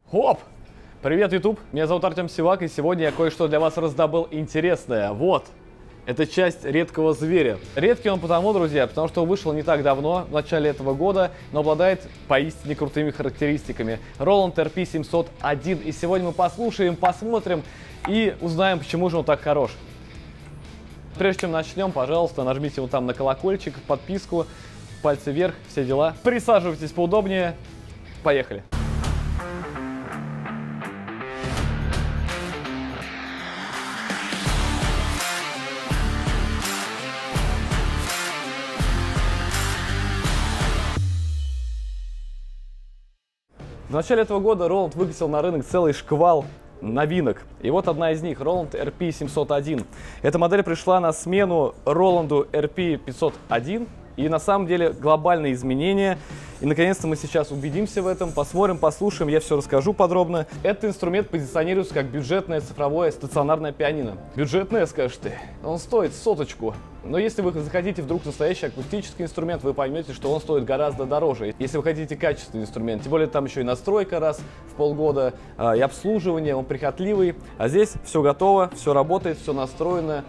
Хоп! Привет, YouTube! Меня зовут Артем Сивак, и сегодня я кое-что для вас раздобыл интересное. Вот! Это часть редкого зверя. Редкий он потому, друзья, потому что вышел не так давно, в начале этого года, но обладает поистине крутыми характеристиками. Roland RP701. И сегодня мы послушаем, посмотрим и узнаем, почему же он так хорош. Прежде чем начнем, пожалуйста, нажмите вот там на колокольчик, подписку, пальцы вверх, все дела. Присаживайтесь поудобнее. Поехали! В начале этого года Roland выкатил на рынок целый шквал новинок. И вот одна из них, Roland RP701. Эта модель пришла на смену Roland RP501. И на самом деле глобальные изменения. И наконец-то мы сейчас убедимся в этом, посмотрим, послушаем, я все расскажу подробно. Этот инструмент позиционируется как бюджетное цифровое стационарное пианино. Бюджетное, скажешь ты? Он стоит соточку. Но если вы захотите вдруг настоящий акустический инструмент, вы поймете, что он стоит гораздо дороже. Если вы хотите качественный инструмент, тем более там еще и настройка раз в полгода, и обслуживание, он прихотливый. А здесь все готово, все работает, все настроено.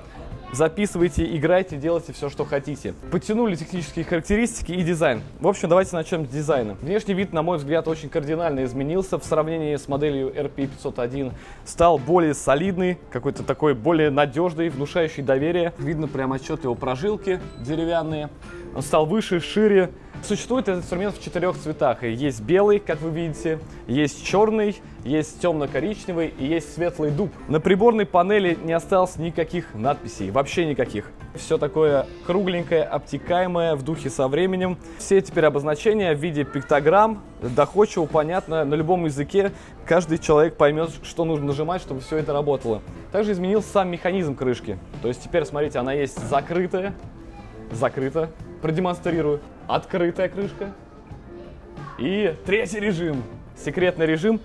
Записывайте, играйте, делайте все, что хотите. Подтянули технические характеристики и дизайн. В общем, давайте начнем с дизайна. Внешний вид, на мой взгляд, очень кардинально изменился в сравнении с моделью RP501. Стал более солидный, какой-то такой более надежный, внушающий доверие. Видно прям отчетливо прожилки деревянные. Он стал выше, шире. Существует этот инструмент в 4 цветах. Есть белый, как вы видите, есть черный, есть темно-коричневый и есть светлый дуб. На приборной панели не осталось никаких надписей, вообще никаких. Все такое кругленькое, обтекаемое, в духе со временем. Все теперь обозначения в виде пиктограмм, доходчиво, понятно, на любом языке. Каждый человек поймет, что нужно нажимать, чтобы все это работало. Также изменился сам механизм крышки. То есть теперь, смотрите, она есть закрытая, продемонстрирую. Открытая крышка. И третий режим. Секретный режим.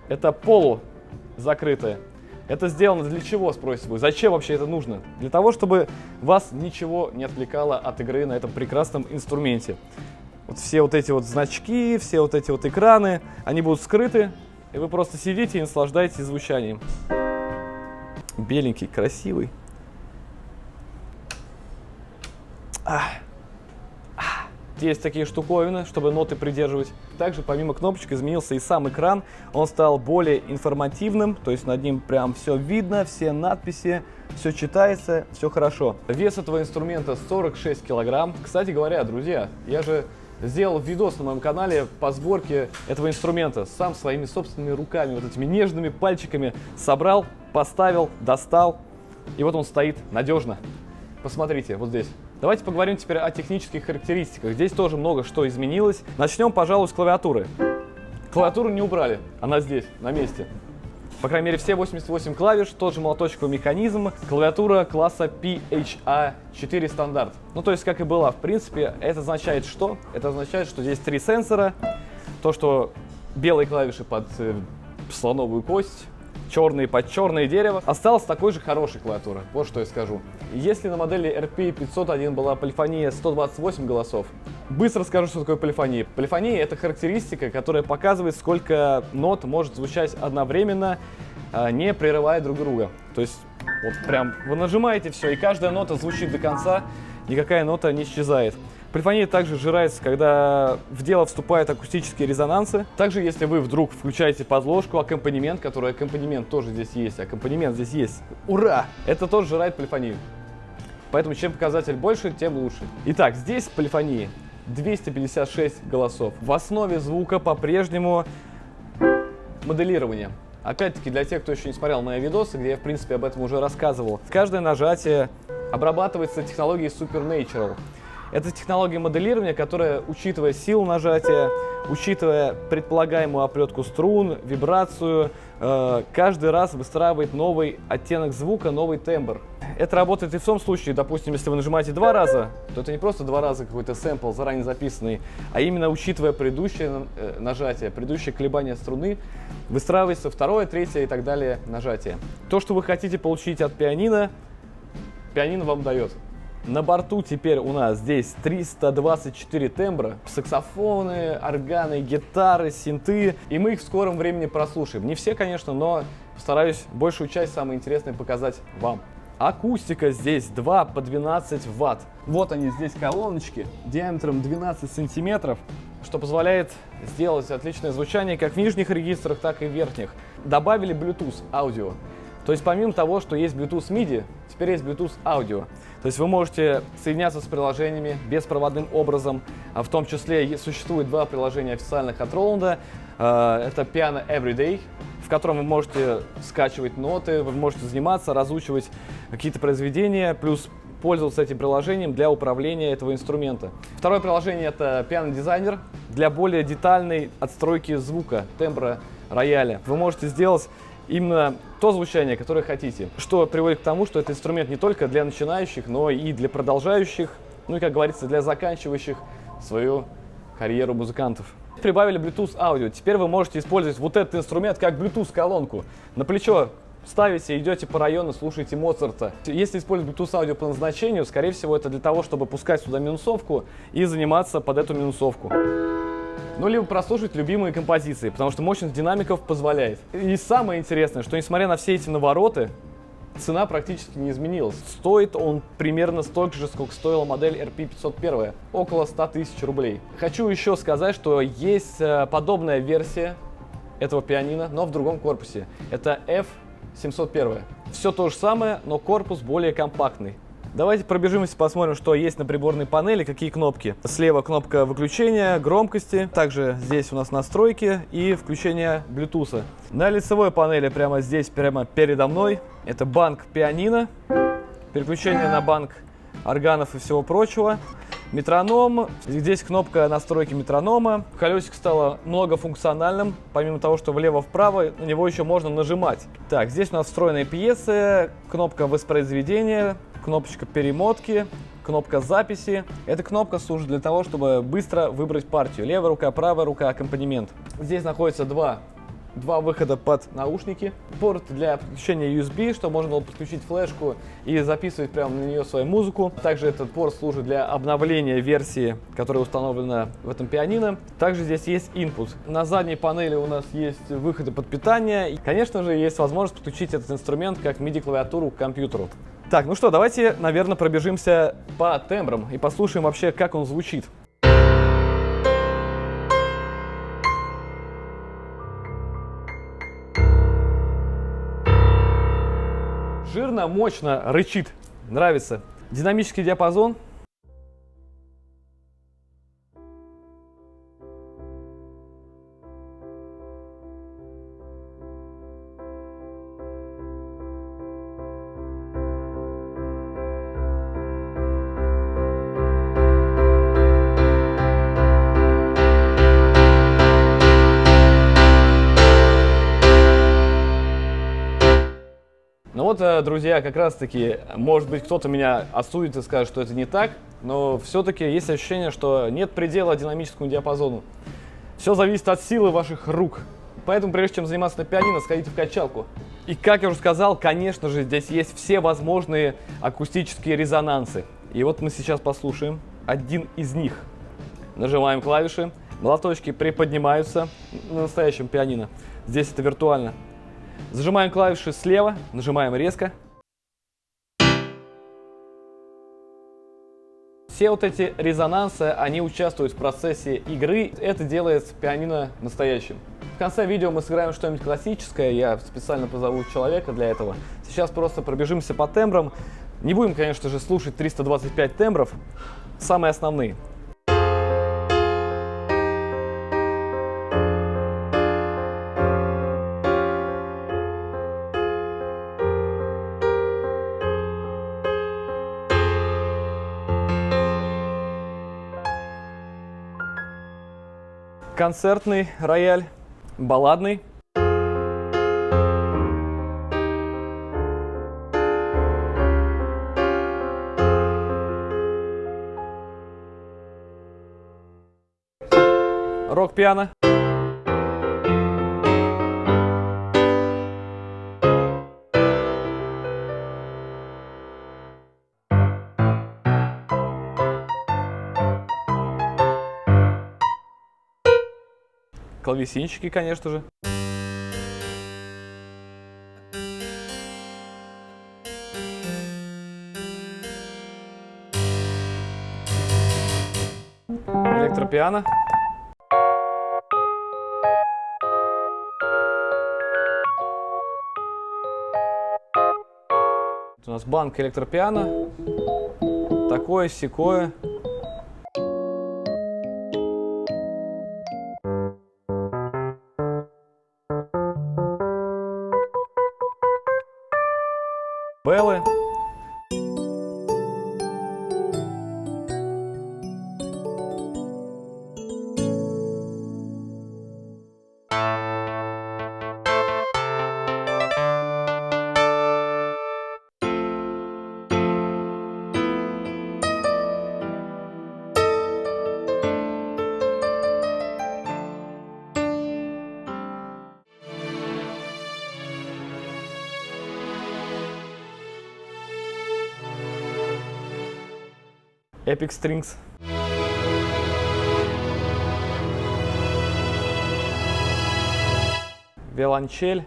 Это полузакрытая. Это сделано для чего, спросите вы? Зачем вообще это нужно? Для того, чтобы вас ничего не отвлекало от игры на этом прекрасном инструменте. Вот все вот эти вот значки, все вот эти вот экраны, они будут скрыты. И вы просто сидите и наслаждаетесь звучанием. Беленький, красивый. Есть такие штуковины, чтобы ноты придерживать. Также помимо кнопочек изменился и сам экран. Он стал более информативным, то есть над ним прям все видно, все надписи, все читается, все хорошо. Вес этого инструмента 46 килограмм. Кстати говоря, друзья, я же сделал видос на моем канале по сборке этого инструмента. Сам своими собственными руками, вот этими нежными пальчиками собрал, поставил, достал. И вот он стоит надежно. Посмотрите, вот здесь. Давайте поговорим теперь о технических характеристиках. Здесь тоже много что изменилось. Начнем, пожалуй, с клавиатуры. Клавиатуру не убрали, она здесь, на месте. По крайней мере, все 88 клавиш, тот же молоточковый механизм. Клавиатура класса PHA-4 стандарт. Ну, то есть, как и была, в принципе, это означает что? Это означает, что здесь 3 сенсора. То, что белые клавиши под слоновую кость, черные под черное дерево. Осталась такой же хорошей клавиатура, вот что я скажу. Если на модели RP501 была полифония 128 голосов, быстро скажу, что такое полифония. Полифония — это характеристика, которая показывает, сколько нот может звучать одновременно, не прерывая друг друга. То есть, вот прям вы нажимаете все, и каждая нота звучит до конца, никакая нота не исчезает. Полифония также сжирается, когда в дело вступают акустические резонансы. Также, если вы вдруг включаете подложку, аккомпанемент, который аккомпанемент тоже здесь есть, аккомпанемент здесь есть. Ура! Это тоже сжирает полифонию. Поэтому чем показатель больше, тем лучше. Итак, здесь в полифонии 256 голосов. В основе звука по-прежнему моделирование. Опять-таки, для тех, кто еще не смотрел мои видосы, где я, в принципе, об этом уже рассказывал, каждое нажатие обрабатывается технологией Supernatural. Это технология моделирования, которая, учитывая силу нажатия, учитывая предполагаемую оплетку струн, вибрацию, каждый раз выстраивает новый оттенок звука, новый тембр. Это работает и в том случае, допустим, если вы нажимаете 2 раза, то это не просто 2 раза какой-то сэмпл, заранее записанный, а именно учитывая предыдущее нажатие, предыдущее колебание струны, выстраивается 2-е, 3-е и так далее нажатие. То, что вы хотите получить от пианино, пианино вам дает. На борту теперь у нас здесь 324 тембра, саксофоны, органы, гитары, синты, и мы их в скором времени прослушаем. Не все, конечно, но постараюсь большую часть, самое интересное, показать вам. Акустика здесь 2 по 12 ватт. Вот они здесь колоночки диаметром 12 сантиметров, что позволяет сделать отличное звучание как в нижних регистрах, так и в верхних. Добавили Bluetooth аудио. То есть помимо того, что есть Bluetooth MIDI, теперь есть Bluetooth аудио. То есть вы можете соединяться с приложениями беспроводным образом. В том числе существует 2 приложения официальных от Roland. Это Piano Everyday, в котором вы можете скачивать ноты, вы можете заниматься, разучивать какие-то произведения, плюс пользоваться этим приложением для управления этого инструмента. Второе приложение — это Piano Designer для более детальной отстройки звука, тембра рояля. Вы можете сделать именно то звучание, которое хотите, что приводит к тому, что этот инструмент не только для начинающих, но и для продолжающих, ну и, как говорится, для заканчивающих свою карьеру музыкантов. Прибавили Bluetooth аудио. Теперь вы можете использовать вот этот инструмент как Bluetooth колонку. На плечо ставите, идете по району, слушаете Моцарта. Если использовать Bluetooth аудио по назначению, скорее всего, это для того, чтобы пускать сюда минусовку и заниматься под эту минусовку. Ну, либо прослушать любимые композиции, потому что мощность динамиков позволяет. И самое интересное, что несмотря на все эти навороты, цена практически не изменилась. Стоит он примерно столько же, сколько стоила модель RP501, около 100 тысяч рублей. Хочу еще сказать, что есть подобная версия этого пианино, но в другом корпусе. Это F701. Все то же самое, но корпус более компактный. Давайте пробежимся, посмотрим, что есть на приборной панели, какие кнопки. Слева кнопка выключения, громкости. Также здесь у нас настройки и включение Bluetooth. На лицевой панели прямо здесь, прямо передо мной, это банк пианино, переключение на банк органов и всего прочего. Метроном. Здесь кнопка настройки метронома. Колесико стало многофункциональным. Помимо того, что влево-вправо, на него еще можно нажимать. Так, здесь у нас встроенные пьесы, кнопка воспроизведения, кнопочка перемотки, кнопка записи. Эта кнопка служит для того, чтобы быстро выбрать партию. Левая рука, правая рука, аккомпанемент. Здесь находится два выхода под наушники. Порт для подключения USB, что можно было подключить флешку и записывать прямо на нее свою музыку. Также этот порт служит для обновления версии, которая установлена в этом пианино. Также здесь есть input. На задней панели у нас есть выходы под питание. И, конечно же, есть возможность подключить этот инструмент как MIDI-клавиатуру к компьютеру. Так, ну что, давайте, наверное, пробежимся по тембрам и послушаем вообще, как он звучит. Жирно, мощно, рычит. Нравится. Динамический диапазон. Ну вот, друзья, как раз таки, может быть, кто-то меня осудит и скажет, что это не так, но все-таки есть ощущение, что нет предела динамическому диапазону. Все зависит от силы ваших рук. Поэтому, прежде чем заниматься на пианино, сходите в качалку. И, как я уже сказал, конечно же, здесь есть все возможные акустические резонансы. И вот мы сейчас послушаем один из них. Нажимаем клавиши, молоточки приподнимаются на настоящем пианино. Здесь это виртуально. Зажимаем клавиши слева, нажимаем резко. Все вот эти резонансы, они участвуют в процессе игры. Это делает пианино настоящим. В конце видео мы сыграем что-нибудь классическое. Я специально позову человека для этого. Сейчас просто пробежимся по тембрам. Не будем, конечно же, слушать 325 тембров. Самые основные. Концертный рояль, балладный. Рок-пиано. Клавесинчики, конечно же. Электропиано. У нас банка электропиано. Такое, сякое. Беллы. Epic Strings. Виолончель.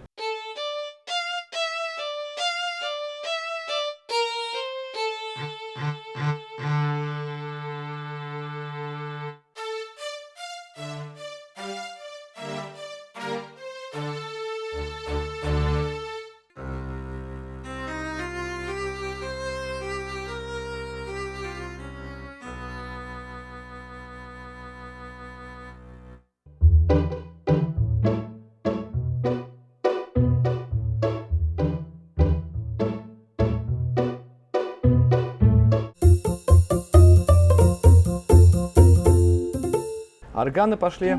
Органы пошли.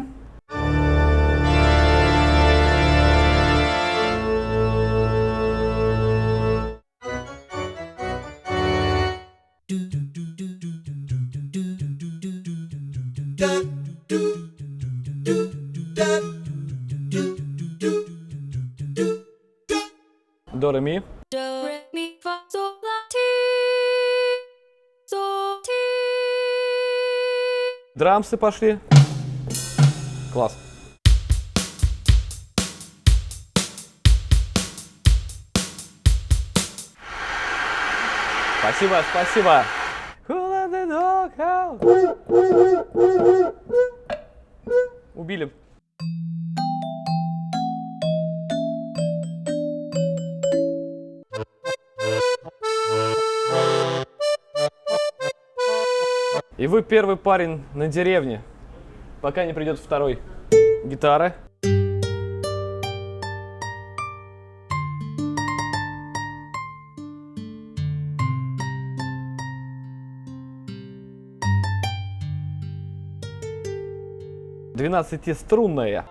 До, ре, ми. Драмсы пошли. Класс. Спасибо, спасибо. Убили. И вы первый парень на деревне, пока не придет второй. Гитара. Двенадцатиструнная.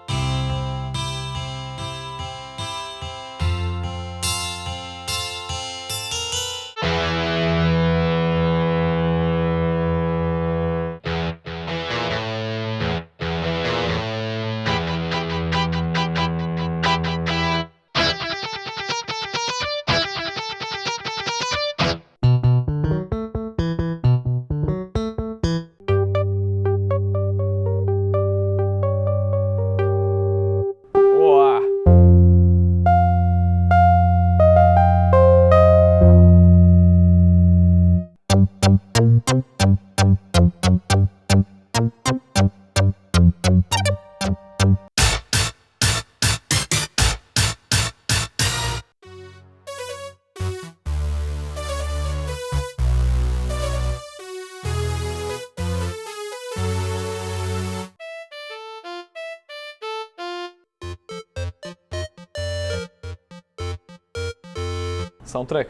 Саундтрек.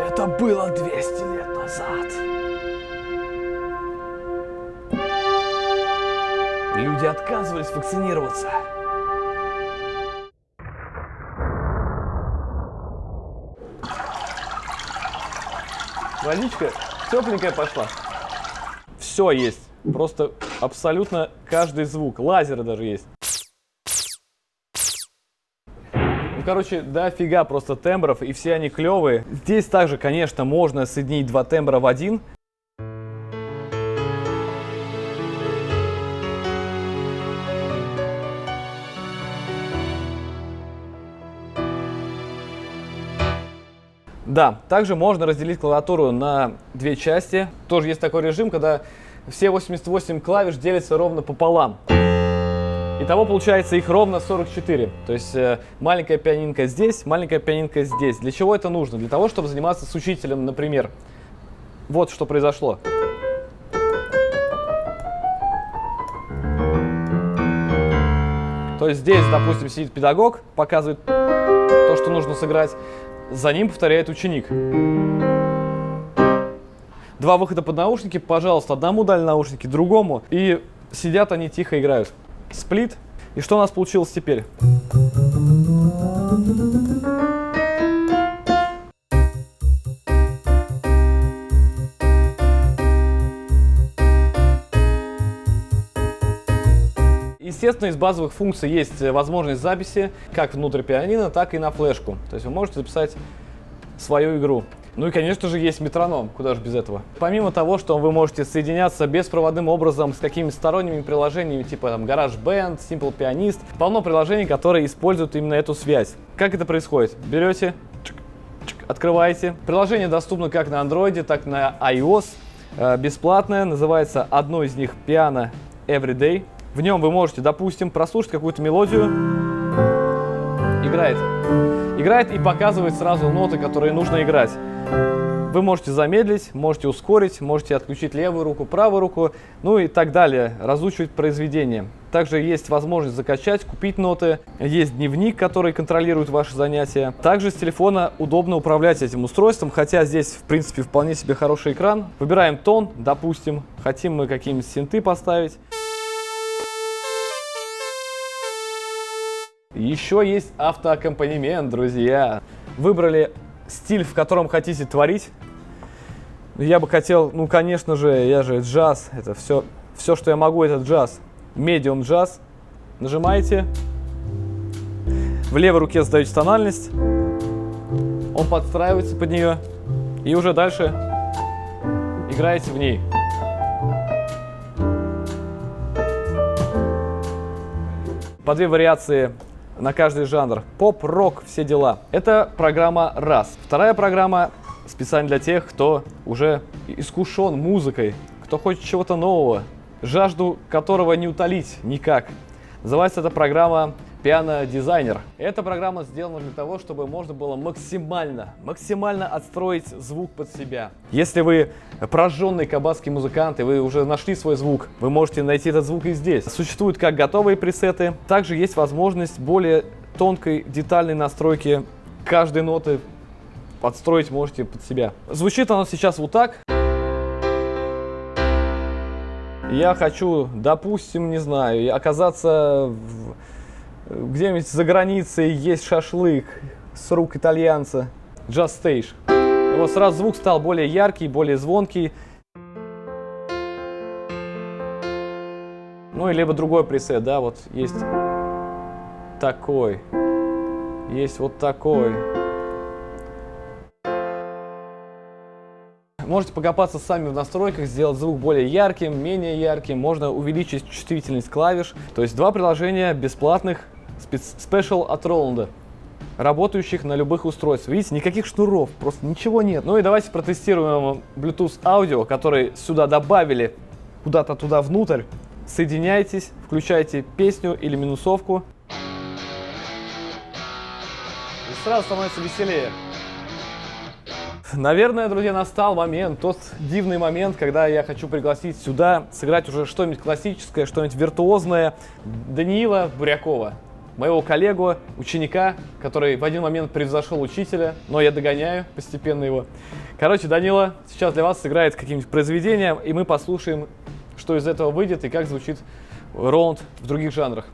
Это было 200 лет назад. Люди отказывались вакцинироваться. Водичка тепленькая пошла. Все есть. Просто абсолютно каждый звук. Лазеры даже есть. Короче, дофига просто тембров, и все они клевые. Здесь также, конечно, можно соединить два тембра в один. Да, также можно разделить клавиатуру на две части. Тоже есть такой режим, когда все 88 клавиш делятся ровно пополам. Итого получается их ровно 44. То есть маленькая пианинка здесь, маленькая пианинка здесь. Для чего это нужно? Для того, чтобы заниматься с учителем, например. Вот что произошло. То есть здесь, допустим, сидит педагог, показывает то, что нужно сыграть. За ним повторяет ученик. Два выхода под наушники, пожалуйста, одному дали наушники, другому. И сидят они тихо играют. Сплит. И что у нас получилось теперь? Естественно, из базовых функций есть возможность записи как внутрь пианино, так и на флешку. То есть вы можете записать свою игру. Ну и, конечно же, есть метроном, куда же без этого. Помимо того, что вы можете соединяться беспроводным образом с какими-то сторонними приложениями, типа там GarageBand, Simple Pianist, полно приложений, которые используют именно эту связь. Как это происходит? Берете, открываете. Приложение доступно как на Android, так и на iOS. Бесплатное, называется одно из них Piano Everyday. В нем вы можете, допустим, прослушать какую-то мелодию. Играет и показывает сразу ноты, которые нужно играть. Вы можете замедлить, можете ускорить, можете отключить левую руку, правую руку, ну и так далее, разучивать произведение. Также есть возможность закачать, купить ноты, есть дневник, который контролирует ваши занятия. Также с телефона удобно управлять этим устройством, хотя здесь, в принципе, вполне себе хороший экран. Выбираем тон, допустим, хотим мы какие-нибудь синты поставить. Еще есть автоаккомпанемент, друзья. Выбрали стиль, в котором хотите творить. Я бы хотел, ну, конечно же, я же джаз. Это все, что я могу, это джаз. Медиум джаз. Нажимаете. В левой руке задаете тональность. Он подстраивается под нее. И уже дальше играете в ней. По две вариации на каждый жанр. Поп, рок, все дела. Это программа раз. Вторая программа специально для тех, кто уже искушен музыкой, кто хочет чего-то нового, жажду которого не утолить никак. Называется эта программа Piano Designer. Эта программа сделана для того, чтобы можно было максимально отстроить звук под себя. Если вы прожженный кабацкий музыкант и вы уже нашли свой звук, вы можете найти этот звук и здесь. Существуют как готовые пресеты, также есть возможность более тонкой, детальной настройки каждой ноты. Подстроить можете под себя. Звучит оно сейчас вот так. Я хочу, допустим, не знаю, оказаться где-нибудь за границей, есть шашлык с рук итальянца. Just Stage. И вот сразу звук стал более яркий, более звонкий. Ну и либо другой пресет, да, вот есть такой, есть вот такой. Можете покопаться сами в настройках, сделать звук более ярким, менее ярким. Можно увеличить чувствительность клавиш. То есть два приложения бесплатных, Special от Roland, работающих на любых устройствах. Видите, никаких шнуров, просто ничего нет. Ну и давайте протестируем Bluetooth аудио, который сюда добавили куда-то туда внутрь. Соединяйтесь, включайте песню или минусовку. И сразу становится веселее. Наверное, друзья, настал момент, тот дивный момент, когда я хочу пригласить сюда сыграть уже что-нибудь классическое, что-нибудь виртуозное Даниила Бурякова, моего коллегу, ученика, который в один момент превзошел учителя, но я догоняю постепенно его. Короче, Данила сейчас для вас сыграет каким-нибудь произведением, и мы послушаем, что из этого выйдет и как звучит Roland в других жанрах.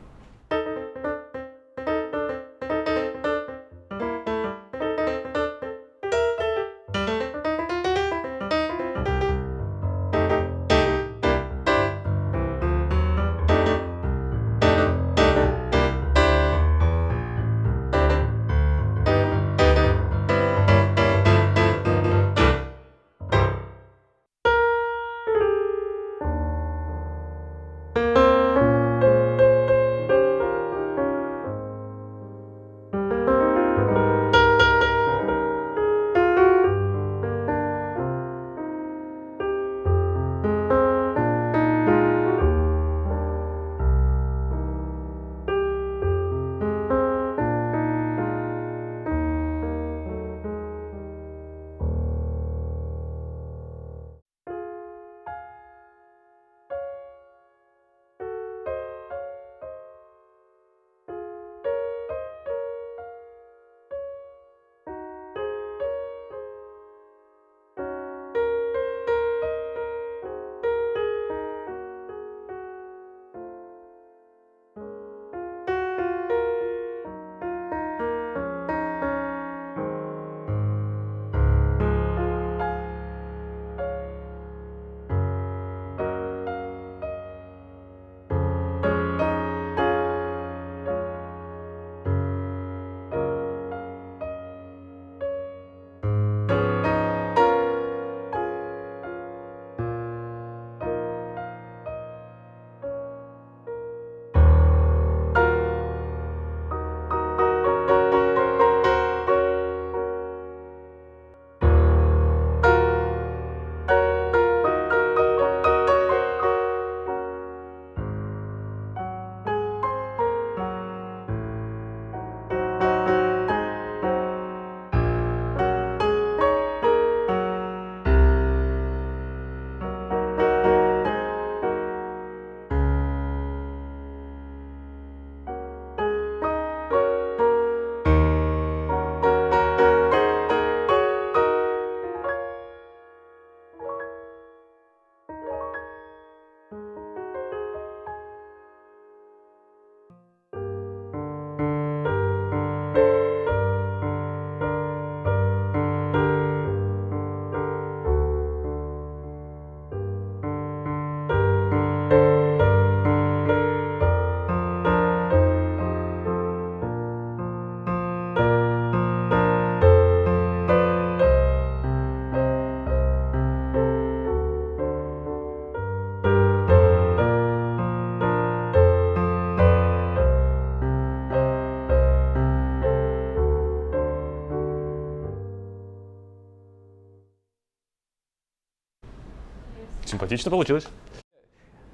Отлично получилось.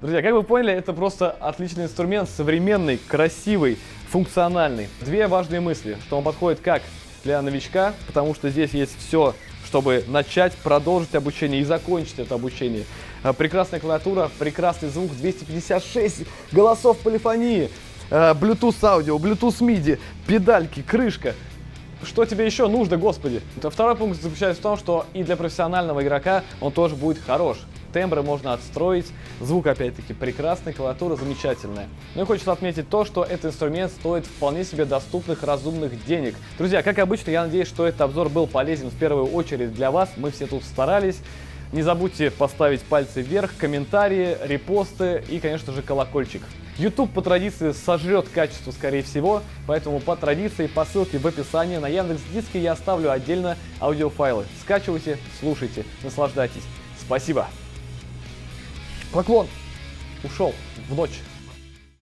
Друзья, как вы поняли, это просто отличный инструмент, современный, красивый, функциональный. Две важные мысли, что он подходит как для новичка, потому что здесь есть все, чтобы начать, продолжить обучение и закончить это обучение. Прекрасная клавиатура, прекрасный звук, 256 голосов полифонии, Bluetooth аудио, Bluetooth MIDI, педальки, крышка. Что тебе еще нужно, господи? Второй пункт заключается в том, что и для профессионального игрока он тоже будет хорош. Тембры можно отстроить, звук опять-таки прекрасный, клавиатура замечательная. Ну и хочется отметить то, что этот инструмент стоит вполне себе доступных, разумных денег. Друзья, как обычно, я надеюсь, что этот обзор был полезен в первую очередь для вас. Мы все тут старались. Не забудьте поставить пальцы вверх, комментарии, репосты и, конечно же, колокольчик. YouTube по традиции сожрет качество, скорее всего, поэтому по традиции по ссылке в описании на Яндекс.Диске я оставлю отдельно аудиофайлы. Скачивайте, слушайте, наслаждайтесь. Спасибо. Поклон. Ушел в ночь.